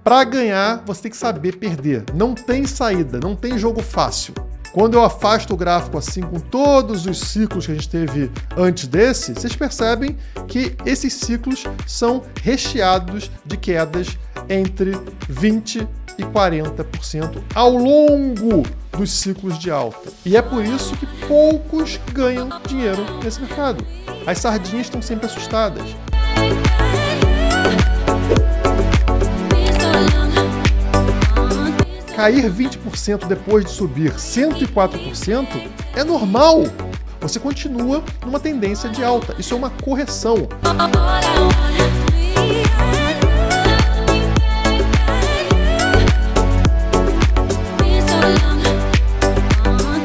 Para ganhar, você tem que saber perder. Não tem saída, não tem jogo fácil. Quando eu afasto o gráfico assim, com todos os ciclos que a gente teve antes desse, vocês percebem que esses ciclos são recheados de quedas entre 20% e 40% ao longo dos ciclos de alta. E é por isso que poucos ganham dinheiro nesse mercado. As sardinhas estão sempre assustadas. Cair 20% depois de subir 104% é normal. Você continua numa tendência de alta. Isso é uma correção.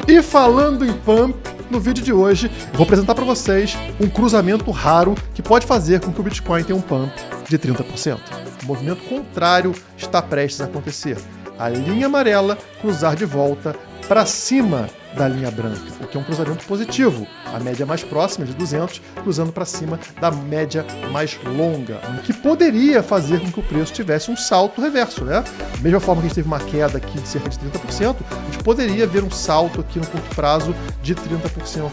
E falando em pump, no vídeo de hoje eu vou apresentar para vocês um cruzamento raro que pode fazer com que o Bitcoin tenha um pump de 30%. O movimento contrário está prestes a acontecer. A linha amarela cruzar de volta para cima da linha branca, o que é um cruzamento positivo. A média mais próxima, de 200, cruzando para cima da média mais longa, o que poderia fazer com que o preço tivesse um salto reverso, né? Da mesma forma que a gente teve uma queda aqui de cerca de 30%, a gente poderia ver um salto aqui no curto prazo de 30%.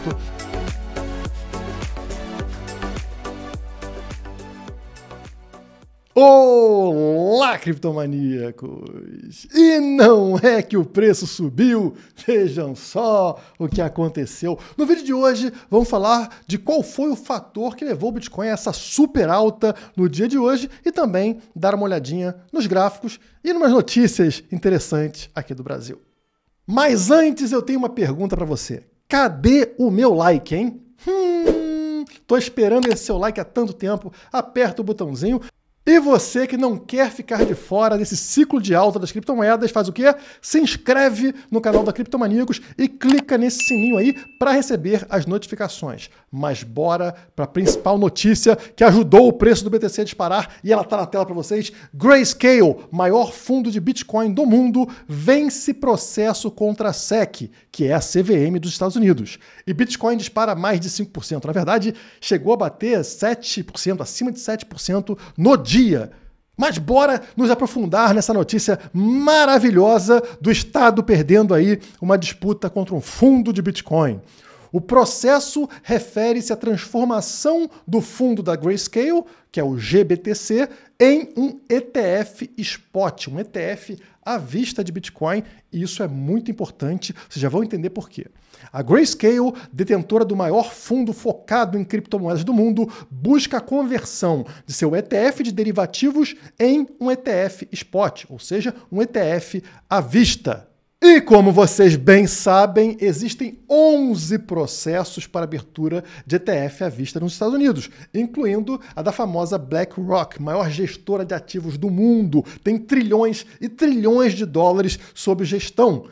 Olá, criptomaníacos! E não é que o preço subiu? Vejam só o que aconteceu. No vídeo de hoje, vamos falar de qual foi o fator que levou o Bitcoin a essa super alta no dia de hoje e também dar uma olhadinha nos gráficos e umas notícias interessantes aqui do Brasil. Mas antes eu tenho uma pergunta para você. Cadê o meu like, hein? Tô esperando esse seu like há tanto tempo. Aperta o botãozinho. E você que não quer ficar de fora desse ciclo de alta das criptomoedas, faz o quê? Se inscreve no canal da Criptomaníacos e clica nesse sininho aí para receber as notificações. Mas bora para a principal notícia que ajudou o preço do BTC a disparar e ela está na tela para vocês. Grayscale, maior fundo de Bitcoin do mundo, vence processo contra a SEC, que é a CVM dos Estados Unidos. E Bitcoin dispara mais de 5%. Na verdade, chegou a bater 7%, acima de 7% no dia. Mas bora nos aprofundar nessa notícia maravilhosa do Estado perdendo aí uma disputa contra um fundo de Bitcoin. O processo refere-se à transformação do fundo da Grayscale, que é o GBTC, em um ETF spot, um ETF à vista de Bitcoin, e isso é muito importante, vocês já vão entender por quê. A Grayscale, detentora do maior fundo focado em criptomoedas do mundo, busca a conversão de seu ETF de derivativos em um ETF spot, ou seja, um ETF à vista. E como vocês bem sabem, existem 11 processos para abertura de ETF à vista nos Estados Unidos, incluindo a da famosa BlackRock, maior gestora de ativos do mundo, tem trilhões e trilhões de dólares sob gestão.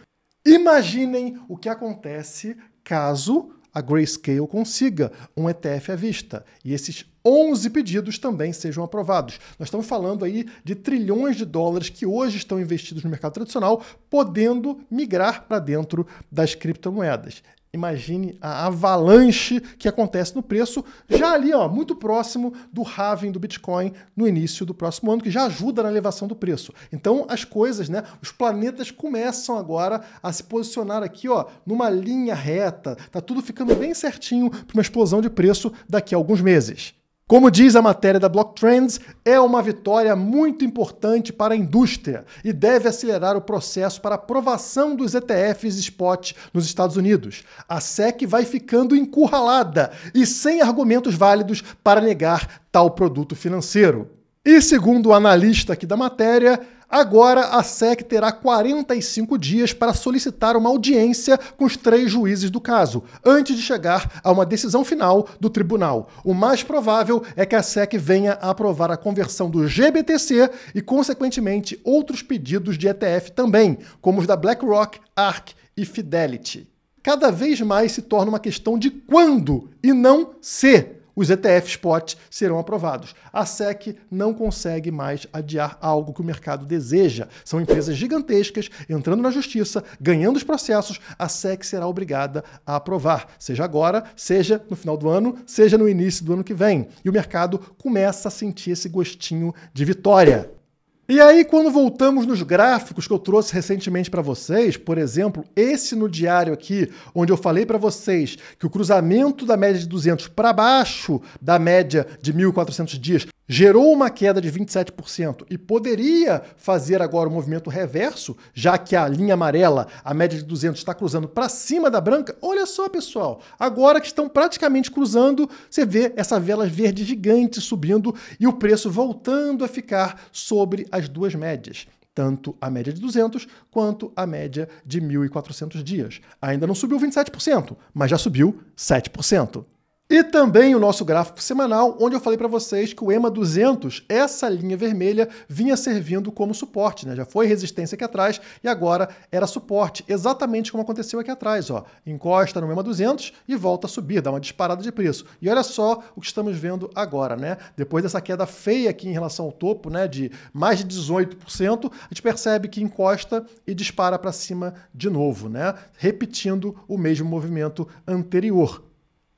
Imaginem o que acontece caso a Grayscale consiga um ETF à vista e esses 11 pedidos também sejam aprovados. Nós estamos falando aí de trilhões de dólares que hoje estão investidos no mercado tradicional, podendo migrar para dentro das criptomoedas. Imagine a avalanche que acontece no preço, já ali, ó, muito próximo do halving do Bitcoin no início do próximo ano, que já ajuda na elevação do preço. Então, as coisas, né, os planetas começam agora a se posicionar aqui, ó, numa linha reta. Tá tudo ficando bem certinho para uma explosão de preço daqui a alguns meses. Como diz a matéria da Block Trends, é uma vitória muito importante para a indústria e deve acelerar o processo para aprovação dos ETFs spot nos Estados Unidos. A SEC vai ficando encurralada e sem argumentos válidos para negar tal produto financeiro. E segundo o analista aqui da matéria, agora a SEC terá 45 dias para solicitar uma audiência com os 3 juízes do caso, antes de chegar a uma decisão final do tribunal. O mais provável é que a SEC venha a aprovar a conversão do GBTC e, consequentemente, outros pedidos de ETF também, como os da BlackRock, ARK e Fidelity. Cada vez mais se torna uma questão de quando e não se os ETF spot serão aprovados. A SEC não consegue mais adiar algo que o mercado deseja. São empresas gigantescas entrando na justiça, ganhando os processos. A SEC será obrigada a aprovar, seja agora, seja no final do ano, seja no início do ano que vem. E o mercado começa a sentir esse gostinho de vitória. E aí, quando voltamos nos gráficos que eu trouxe recentemente para vocês, por exemplo, esse no diário aqui, onde eu falei para vocês que o cruzamento da média de 200 para baixo da média de 1.400 dias gerou uma queda de 27% e poderia fazer agora o movimento reverso, já que a linha amarela, a média de 200, está cruzando para cima da branca. Olha só, pessoal, agora que estão praticamente cruzando, você vê essa vela verde gigante subindo e o preço voltando a ficar sobre as duas médias, tanto a média de 200 quanto a média de 1.400 dias. Ainda não subiu 27%, mas já subiu 7%. E também o nosso gráfico semanal, onde eu falei para vocês que o EMA 200, essa linha vermelha, vinha servindo como suporte, né? Já foi resistência aqui atrás e agora era suporte, exatamente como aconteceu aqui atrás, ó. Encosta no EMA 200 e volta a subir, dá uma disparada de preço. E olha só o que estamos vendo agora, né? Depois dessa queda feia aqui em relação ao topo, né, de mais de 18%, a gente percebe que encosta e dispara para cima de novo, né? Repetindo o mesmo movimento anterior.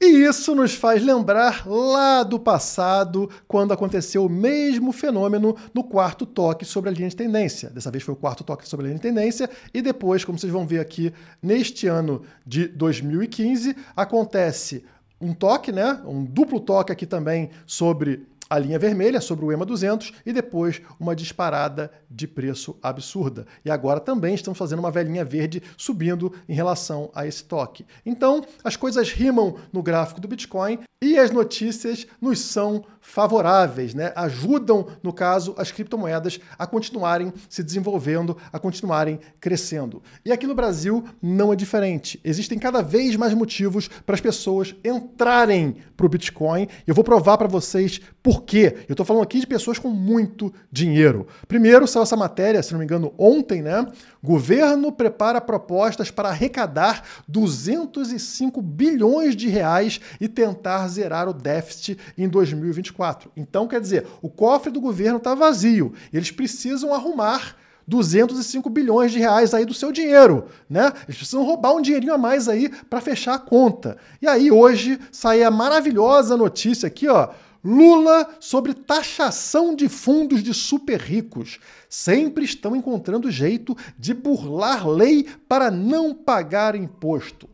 E isso nos faz lembrar lá do passado, quando aconteceu o mesmo fenômeno no quarto toque sobre a linha de tendência. Dessa vez foi o quarto toque sobre a linha de tendência e depois, como vocês vão ver aqui, neste ano de 2015, acontece um toque, né? Um duplo toque aqui também sobre a linha vermelha, sobre o EMA 200 e depois uma disparada de preço absurda. E agora também estamos fazendo uma velinha verde subindo em relação a esse toque. Então, as coisas rimam no gráfico do Bitcoin e as notícias nos são favoráveis, né? Ajudam, no caso, as criptomoedas a continuarem se desenvolvendo, a continuarem crescendo. E aqui no Brasil não é diferente. Existem cada vez mais motivos para as pessoas entrarem para o Bitcoin. Eu vou provar para vocês por quê. Eu estou falando aqui de pessoas com muito dinheiro. Primeiro, saiu essa matéria, se não me engano, ontem, né? Governo prepara propostas para arrecadar 205 bilhões de reais e tentar zerar o déficit em 2024. Então, quer dizer, o cofre do governo está vazio. Eles precisam arrumar 205 bilhões de reais aí do seu dinheiro, né? Eles precisam roubar um dinheirinho a mais aí para fechar a conta. E aí hoje sai a maravilhosa notícia aqui, ó, Lula sobre taxação de fundos de super ricos. Sempre estão encontrando jeito de burlar lei para não pagar imposto.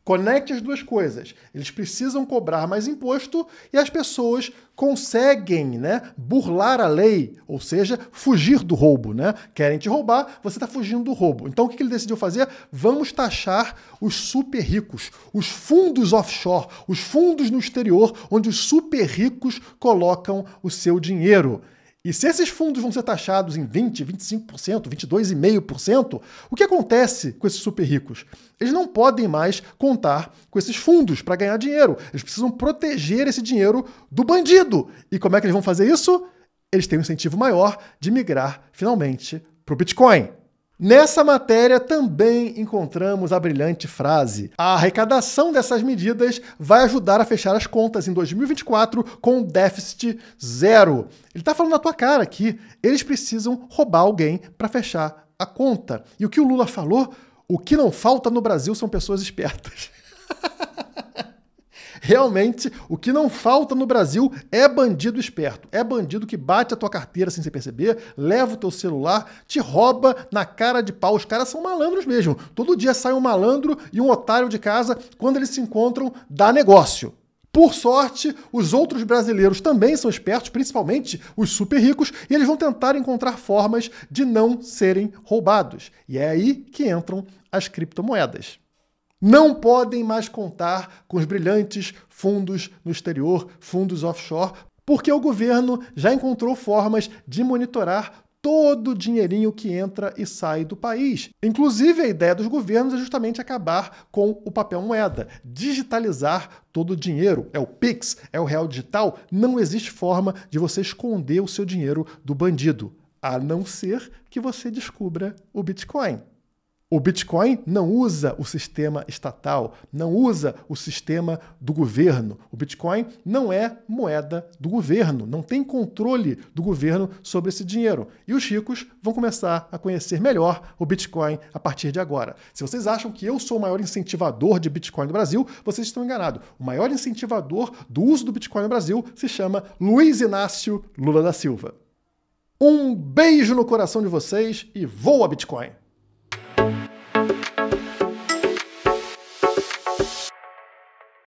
Conecte as duas coisas. Eles precisam cobrar mais imposto e as pessoas conseguem, né, burlar a lei, ou seja, fugir do roubo, né? Querem te roubar, você está fugindo do roubo. Então o que ele decidiu fazer? Vamos taxar os super ricos, os fundos offshore, os fundos no exterior, onde os super ricos colocam o seu dinheiro. E se esses fundos vão ser taxados em 20%, 25%, 22,5%, o que acontece com esses super ricos? Eles não podem mais contar com esses fundos para ganhar dinheiro. Eles precisam proteger esse dinheiro do bandido. E como é que eles vão fazer isso? Eles têm um incentivo maior de migrar finalmente para o Bitcoin. Nessa matéria também encontramos a brilhante frase: a arrecadação dessas medidas vai ajudar a fechar as contas em 2024 com déficit zero. Ele está falando na tua cara aqui, eles precisam roubar alguém para fechar a conta. E o que o Lula falou? O que não falta no Brasil são pessoas espertas. Realmente, o que não falta no Brasil é bandido esperto. É bandido que bate a tua carteira sem você perceber, leva o teu celular, te rouba na cara de pau. Os caras são malandros mesmo. Todo dia sai um malandro e um otário de casa. Quando eles se encontram, dá negócio. Por sorte, os outros brasileiros também são espertos, principalmente os super ricos, e eles vão tentar encontrar formas de não serem roubados. E é aí que entram as criptomoedas. Não podem mais contar com os brilhantes fundos no exterior, fundos offshore, porque o governo já encontrou formas de monitorar todo o dinheirinho que entra e sai do país. Inclusive, a ideia dos governos é justamente acabar com o papel moeda, digitalizar todo o dinheiro. É o Pix, é o real digital. Não existe forma de você esconder o seu dinheiro do bandido, a não ser que você descubra o Bitcoin. O Bitcoin não usa o sistema estatal, não usa o sistema do governo. O Bitcoin não é moeda do governo, não tem controle do governo sobre esse dinheiro. E os ricos vão começar a conhecer melhor o Bitcoin a partir de agora. Se vocês acham que eu sou o maior incentivador de Bitcoin no Brasil, vocês estão enganados. O maior incentivador do uso do Bitcoin no Brasil se chama Luiz Inácio Lula da Silva. Um beijo no coração de vocês e voa Bitcoin!